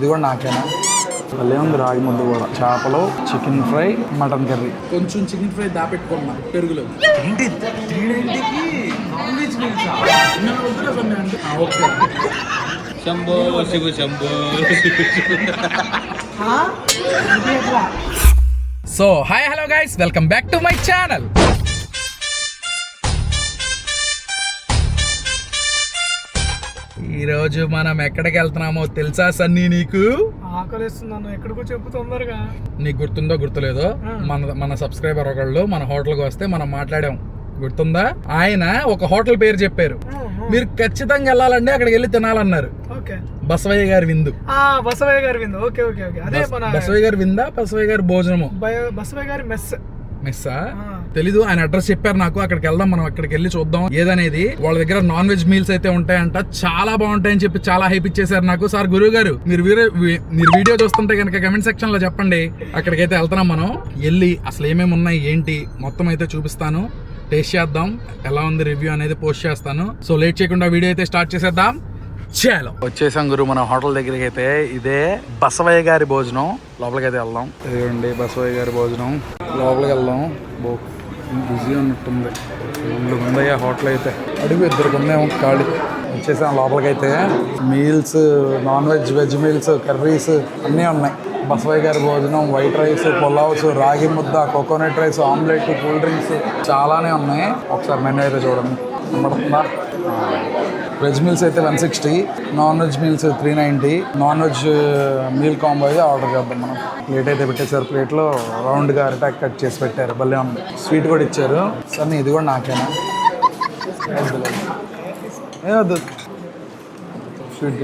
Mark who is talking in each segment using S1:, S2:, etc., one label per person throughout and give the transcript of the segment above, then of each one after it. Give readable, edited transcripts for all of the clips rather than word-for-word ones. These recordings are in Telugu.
S1: ఇది కూడా నాకేనా? భలే ఉంది రాగి ముద్ద కూడా. చేపలు, చికెన్ ఫ్రై, మటన్ కర్రీ. కొంచెం చికెన్ ఫ్రై దాపెట్టుకున్నా పెరుగులో. ఏంటి 390కి నాన్ వెజ్ మీల్సా? Okay.
S2: Shambho Shiva Shambho.
S1: So hi hello guys, welcome back to my channel. ఈరోజు మనం ఎక్కడికి వెళ్తున్నామో తెలుసా సన్నీ? నీకు
S3: ఆకలిస్తున్నాను, ఎక్కడికో చెప్పు తొందరగా.
S1: నీకు గుర్తుందో గుర్తులేదో, మన సబ్స్క్రైబర్ ఒకళ్ళు మన హోటల్కి వస్తే మనం మాట్లాడాం, గుర్తుందా? ఆయన ఒక హోటల్ పేరు చెప్పారు, మీరు ఖచ్చితంగా వెళ్ళాలండి, అక్కడికి వెళ్ళి తినాలన్నారు. బసవయ్య గారి విందు.
S3: బసవయ్య గారి విందు. Okay okay okay. అదే మన
S1: బసవయ్య గారి విందా, బసవయ్య గారి భోజనము,
S3: బసవయ్య గారి
S1: మెస్సా తెలీదు. ఆయన అడ్రస్ చెప్పారు నాకు. అక్కడికి వెళ్దాం, మనం అక్కడికి వెళ్ళి చూద్దాం ఏదనేది. వాళ్ళ దగ్గర నాన్ వెజ్ మీల్స్ అయితే ఉంటాయంట, చాలా బాగుంటాయని చెప్పి చాలా హైప్ ఇచ్చేసారు నాకు. సార్ గురువు గారు, మీరు వీడియో చూస్తుంటే కనుక కమెంట్ సెక్షన్ లో చెప్పండి. అక్కడికైతే వెళ్తున్నాం మనం. వెళ్ళి అసలు ఏమేమి ఉన్నాయి ఏంటి మొత్తం అయితే చూపిస్తాను, టేస్ట్ చేద్దాం, ఎలా ఉంది రివ్యూ అనేది పోస్ట్ చేస్తాను. సో లేట్ చేయకుండా వీడియో అయితే స్టార్ట్ చేసేద్దాం. చలో వచ్చేసాం గురు మన హోటల్ దగ్గరికి అయితే. ఇదే బసవయ్య గారి భోజనం. లోపలికి అయితే వెళ్దాం. ఇదిగోండి బసవయ్య గారి భోజనం. లోపలికి వెళ్దాం. బిజీ ఉన్నట్టుంది, ఉందయ్యా హోటల్ అయితే. అడుగు ఇద్దరికి ఉందేమో ఖాళీ. వచ్చేసాం లోపలికి అయితే. Meals, non veg, veg meals, curries అన్నీ ఉన్నాయి. బసవయ్య గారి భోజనం, వైట్ రైస్, పులావ్స్, రాగి ముద్ద, coconut rice, omelette, cool drinks చాలానే ఉన్నాయి. ఒకసారి మెనూ అయితే చూడండి, కనబడుతుందా? వెజ్ మీల్స్ అయితే 160, non veg meals 390. Non veg meal combo అయితే ఆర్డర్ చేద్దాం మనం. ప్లేట్ అయితే పెట్టేశారు, ప్లేట్లో రౌండ్గా అరిటాక్ కట్ చేసి పెట్టారు, భలే ఉంది. స్వీట్ కూడా ఇచ్చారు. సరే ఇది కూడా నాకేనా? ఏమద్దు, స్వీట్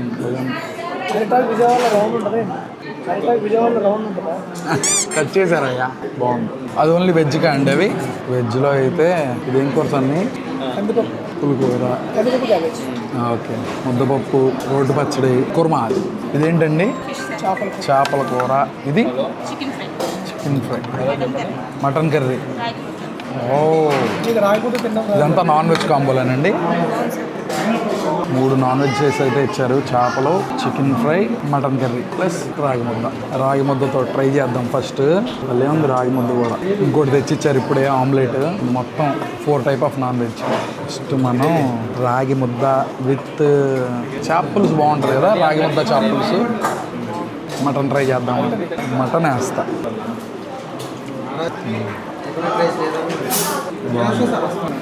S1: కట్ చేశారయ్యా, బాగుంది. అది ఓన్లీ వెజ్గా అండి అవి. వెజ్లో అయితే ఇదేం కోర్స్ అన్ని పులికూర, ఓకే, ముద్దపప్పు, రోడ్డు పచ్చడి, కుర్మా. ఇదేంటండి? చేపల కూర. ఇది చికెన్ ఫ్రై, మటన్ కర్రీ. ఓ, ఇదంతా నాన్ వెజ్ కాంబోలేనండి. 3 నాన్ వెజ్ అయితే ఇచ్చారు. చేపలు, chicken fry, mutton curry plus రాగి ముద్ద. రాగి ముద్దతో ట్రై చేద్దాం ఫస్ట్. భలే ఉంది రాగి ముద్ద కూడా. ఇంకోటి తెచ్చిచ్చారు ఇప్పుడే, ఆమ్లెట్. మొత్తం 4 type of non veg. First మనం రాగి ముద్ద విత్ చేప పులుసు బాగుంటుంది కదా, రాగి ముద్ద చేప పులుసు. మటన్ ట్రై చేద్దాం. మటన్ వేస్తా.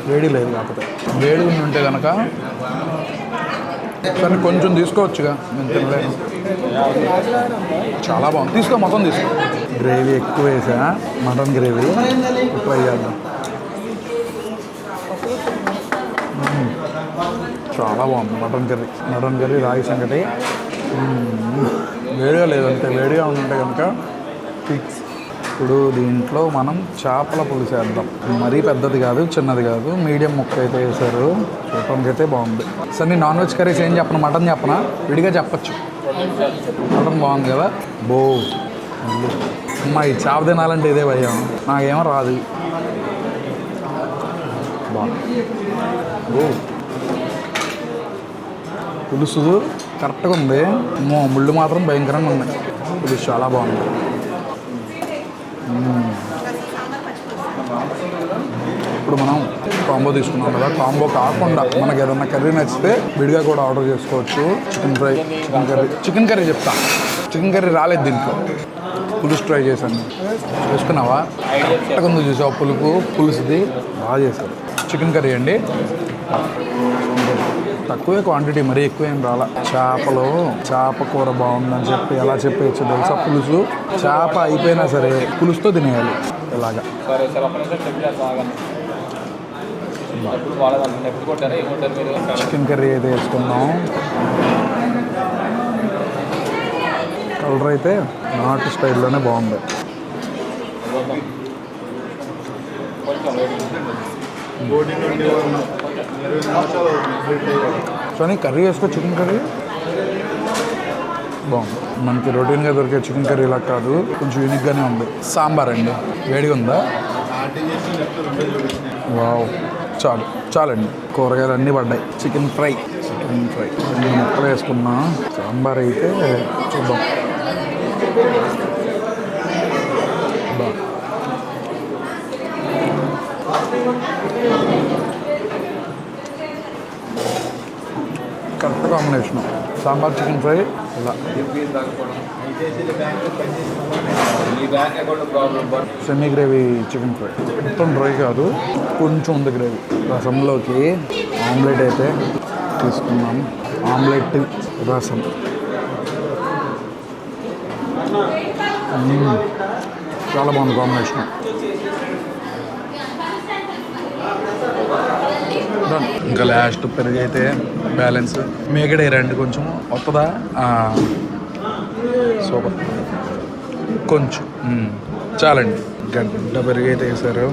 S1: వేడి లేదు, కాకపోతే వేడి ఉంటే కనుక కానీ కొంచెం తీసుకోవచ్చుగా, నేను తినలేను. చాలా బాగుంది, తీసుకో, మొత్తం తీసుకో. గ్రేవీ ఎక్కువ వేసా, మటన్ గ్రేవీ ట్రై చేద్దాం. చాలా బాగుంది మటన్ కర్రీ. మటన్ కర్రీ, రాగి సంగటి. వేడిగా లేదంటే, వేడిగా ఉంటే కనుక ఫిక్స్. ఇప్పుడు దీంట్లో మనం చేపల పులుసు వేద్దాం. మరీ పెద్దది కాదు, చిన్నది కాదు, మీడియం ముక్క అయితే వేసారు. చూడటానికి అయితే బాగుంది. సరే, నేను నాన్ వెజ్ కర్రీస్ ఏం చెప్పను, మటన్ చెప్పనా? విడిగా చెప్పచ్చు. మటన్ బాగుంది కదా. బో అమ్మా, ఈ చేప తినాలంటే ఇదే భయం, నాకేమో రాదు. బాగుంది. బో పులుసు కరెక్ట్గా ఉంది. ముళ్ళు మాత్రం భయంకరంగా ఉన్నాయి. పులుసు చాలా బాగుంది. ఇప్పుడు మనం కాంబో తీసుకున్నాం కదా, కాంబో కాకుండా మనకి ఏదన్నా కర్రీ నచ్చితే విడిగా కూడా ఆర్డర్ చేసుకోవచ్చు. చికెన్ ఫ్రై, చికెన్ కర్రీ చెప్తా. చికెన్ కర్రీ రాలేదు దీంట్లో, పులుసు ట్రై చేశాను. చేసుకున్నావా? కరెక్ట్గా ఉంది, చూసావు? పులుసుది బాగా చేశారు. చికెన్ కర్రీ అండి, తక్కువే క్వాంటిటీ, మరీ ఎక్కువ ఏం రాలా. చేప కూర బాగుందని చెప్పి ఎలా చెప్పేయచ్చు తెలుసా? పులుసు చేప అయిపోయినా సరే పులుసుతో తినేయాలి ఇలాగా. చికెన్ కర్రీ అయితే వేసుకున్నాం. కలర్ అయితే నాటు స్టైల్లోనే బాగుంది. సో కర్రీ వేసుకో, చికెన్ కర్రీ బాగుంది. మనకి రొటీన్గా దొరికే చికెన్ కర్రీ ఇలా కాదు, కొంచెం యూనిక్గానే ఉంది. సాంబార్ అండి, వేడిగా ఉందా? వావ్, చాలండి. కూరగాయలు అన్నీ పడ్డాయి. చికెన్ ఫ్రై 2 ముక్కలు వేసుకున్నా. సాంబార్ అయితే చూద్దాం. కాంబినేషన్. సాంబార్ చికెన్ ఫ్రై ఇలా సెమీ గ్రేవీ చికెన్ ఫ్రై, మొత్తం డ్రై కాదు, కొంచెం ఉంది గ్రేవీ. రసంలోకి ఆమ్లెట్ అయితే తీసుకున్నాం. ఆమ్లెట్ రసం చాలా బాగుంది కాంబినేషన్. ఇంకా లాస్ట్ పెరుగు అయితే బ్యాలెన్స్. మేగడే రండి కొంచెం వస్తుందా? సూపర్. కొంచెం చాలండి. గడ్డ పెరుగు అయితే వేసారు.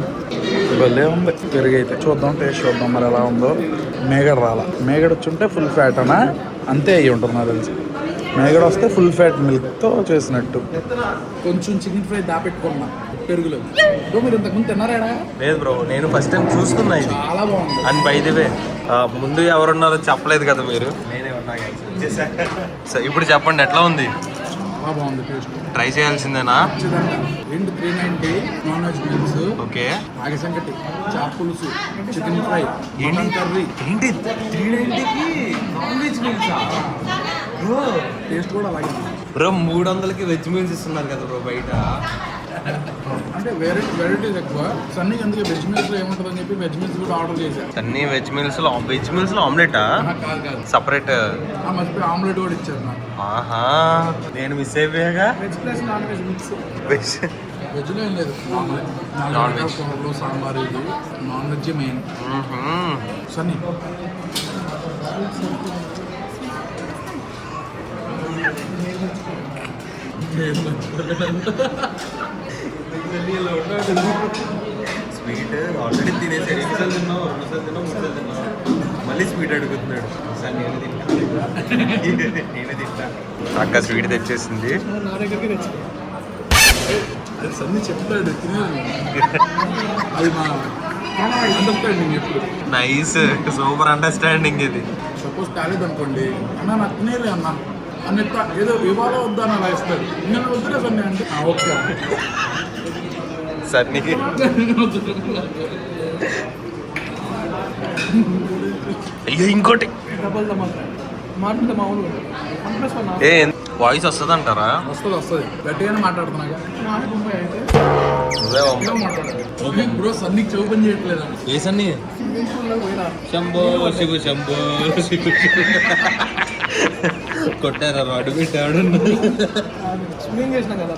S1: భలే ఉంది పెరుగు అయితే. చూద్దాం, టేస్ట్ చూద్దాం మరి ఎలా ఉందో. మేగడ రాలా. మేగడ వచ్చుంటే ఫుల్ ఫ్యాట్ అనా అంతే అయ్యి ఉంటుంది నాకు తెలిసి. మేగడ వస్తే ఫుల్ ఫ్యాట్ మిల్క్తో చేసినట్టు. కొంచెం చికెన్ ఫ్రై దాపెట్టుకున్నా పెరుగులో. మీరు ఇంతకుముందు తిన్నారా?
S2: లేదు బ్రో, నేను ఫస్ట్ టైం చూస్తున్నా ఇది.
S1: చాలా బాగుంది.
S2: అండ్ బై ది వే ముందు ఎవరున్నారో చెప్పలేదు కదా మీరు. నేనే ఉన్నా. ఇప్పుడు చెప్పండి ఎట్లా ఉంది?
S1: చాలా బాగుంది టేస్ట్.
S2: ట్రై చేయాల్సిందేనా?
S1: రెండు 390 నాన్ వెజ్ మీల్స్.
S2: ఓకే.
S1: రాగి సంగటి, చేప పులుసు, చికెన్ ఫ్రై, మటన్ కర్రీ.
S2: ఏంటి 390కి నాన్ వెజ్ మీల్సా?
S1: టేస్ట్ కూడా అలాగే
S2: బ్రో 300కి వెజ్ మీల్స్ ఇస్తున్నారు కదా బ్రో బయట.
S1: అంటే వెరైటీస్ ఎక్కువ. సన్నీ అందుకే వెజ్ మీల్స్ ఏముంటుందని చెప్పి వెజ్ మీల్స్ కూడా ఆర్డర్ చేశారు.
S2: అన్ని వెజ్ మీల్స్ లో ఆమ్లెటా?
S1: కాదు
S2: సపరేట్.
S1: మర్చిపోయి ఆమ్లెట్ కూడా ఇచ్చారు నాకు.
S2: ఆహా, నేను మిస్ అయిపోయాగా.
S3: Veg plus non veg mix.
S2: Veg
S1: వెజ్లో ఏం లేదు, నాన్ వెజ్ కూరలు, సాంబార్. ఇది non veg main. Sunny
S2: sweet already తినేసాడు. ఎన్నిసార్లు తిన్నావు? 2 సార్లు తిన్నావు, 3 సార్లు తిన్నావు, మళ్ళీ స్వీట్ అడుగుతున్నాడు. సార్ నేను తింటా. అక్క స్వీట్ తెచ్చేసింది.
S3: నా దగ్గరికి తెచ్చి
S1: అది సన్నీ చెప్తాడు తినేది. అది మా అండర్స్టాండింగ్ ఎప్పుడు.
S2: నైస్, సూపర్ అండర్స్టాండింగ్ ఇది.
S1: సపోజ్ కాలేదు అనుకోండి, అన్న నాకు తినేది అన్న అన్నట్టు ఏదో ఇవాళ వద్దా అని అలా ఇస్తాడు. నేను వద్దులే సన్నీ అంటే ఓకే
S2: సన్నీకి అయ్యో ఇంకోటి
S3: డబల్ మాట్లాడితే మామూలుగా 1+1
S2: ఏ వాయిస్ వస్తుంది అంటారా?
S1: వస్తుంది గట్టిగానే మాట్లాడుతున్నాగా.
S3: నాది ముంబై అయితే
S2: నువ్వే
S1: మాట్లాడాలి బ్రో. సన్నీకి చెవు పని చేయట్లేదా?
S2: ఏ సన్నీ?
S3: స్విమ్మింగ్ పూల్లో పోయినా
S2: శంభో శివు శంభో శివు కొట్టారా? అడుగు పెట్టాడు.
S3: స్విమ్మింగ్ చేసినాం కదా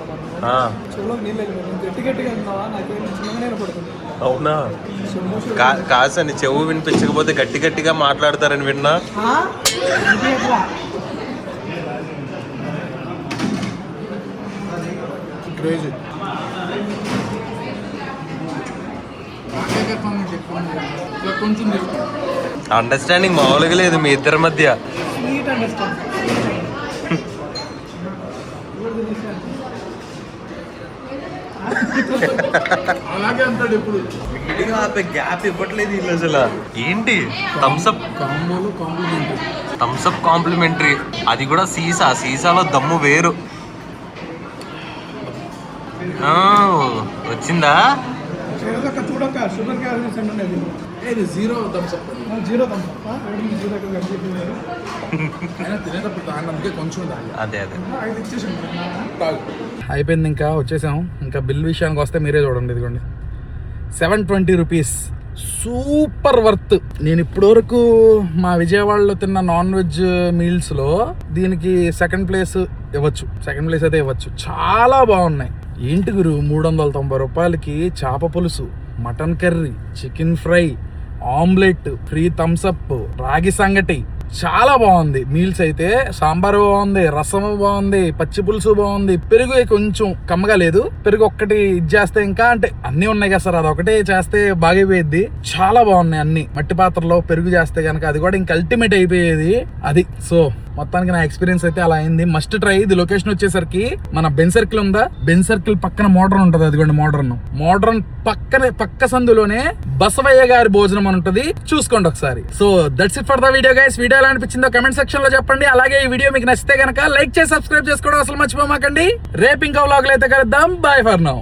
S3: చెవులో నీళ్ళు వెళ్ళిపోయింది. గట్టి గట్టిగా ఉన్నావా? నాకేం చిన్నగానే పడుతుంది.
S2: అవునా? కాదు సన్ని, చెవు వినిపించకపోతే గట్టి గట్టిగా మాట్లాడతారని విన్నా.
S1: క్రేజీ. కొంచెం
S2: అండర్స్టాండింగ్ మామూలుగా లేదు మీ ఇద్దరి మధ్య.
S3: Sweet understand.
S1: అలాగే అంటాడు ఇప్పుడు.
S2: గ్యాప్ ఇవ్వట్లేదు వీళ్ళు అసలు. ఏంటి థమ్స్అప్
S1: కాంబోలో కాంప్లిమెంటరీ.
S2: థమ్స్అప్ కాంప్లిమెంటరీ, అది కూడా సీసాలో దమ్ము వేరు. వచ్చిందా?
S3: చూడక షుగర్ క్యాలరీస్ అనేది
S1: ఇది జీరో థమ్స్అప్.
S3: Zero Thums Up.
S1: అయినా తినేటప్పుడు తాగడానికి కొంచెం తాగి.
S2: అదే
S3: 5 ఇచ్చేసాను.
S1: అయిపోయింది. ఇంకా వచ్చేసాం. ఇంకా బిల్ విషయానికి వస్తే మీరే చూడండి. ఇదిగోండి 720 రూపీస్. Super worth. నేను ఇప్పటివరకు మా విజయవాడలో తిన్న నాన్ వెజ్ మీల్స్లో దీనికి సెకండ్ ప్లేస్ అయితే ఇవ్వచ్చు. చాలా బాగున్నాయి. ఏంటి గురు 390 రూపాయలకి చేప పులుసు, mutton curry, chicken fry, omelette, free Thums Up, రాగి సంగటి. చాలా బాగుంది మీల్స్ అయితే. సాంబార్ బాగుంది, రసం బాగుంది, పచ్చి పులుసు బాగుంది, పెరుగు కొంచెం కమ్మగా లేదు. పెరుగు ఒక్కటి ఇచ్చేస్తే ఇంకా అంటే అన్ని ఉన్నాయి కదా సార్, అదొకటే చేస్తే బాగైపోయేది. చాలా బాగున్నాయి అన్ని. మట్టి పాత్రలో పెరుగు చేస్తే కనుక అది కూడా ఇంకా అల్టిమేట్ అయిపోయేది అది. సో మొత్తానికి నా ఎక్స్పీరియన్స్ అయితే అలా అయింది. Must try. ఇది లొకేషన్ వచ్చేసరికి మన బెన్ సర్కిల్ ఉందా, బెన్ సర్కిల్ పక్కన మోడ్రన్ ఉంటది. అదిగోండి మోడ్రన్ పక్క సందులోనే బసవయ్య గారి భోజనం అని ఉంటది. చూసుకోండి ఒకసారి. So that's it for the video guys. Video ఎలా అనిపించిందో కమెంట్ సెక్షన్ లో చెప్పండి. అలాగే ఈ వీడియో మీకు నచ్చితే కనుక లైక్ చేసి సబ్స్క్రైబ్ చేసుకోవడం అసలు మర్చిపోమాకండి. రేపు ఇంకా వ్లాగ్లు అయితే కలుద్దాం. By for now.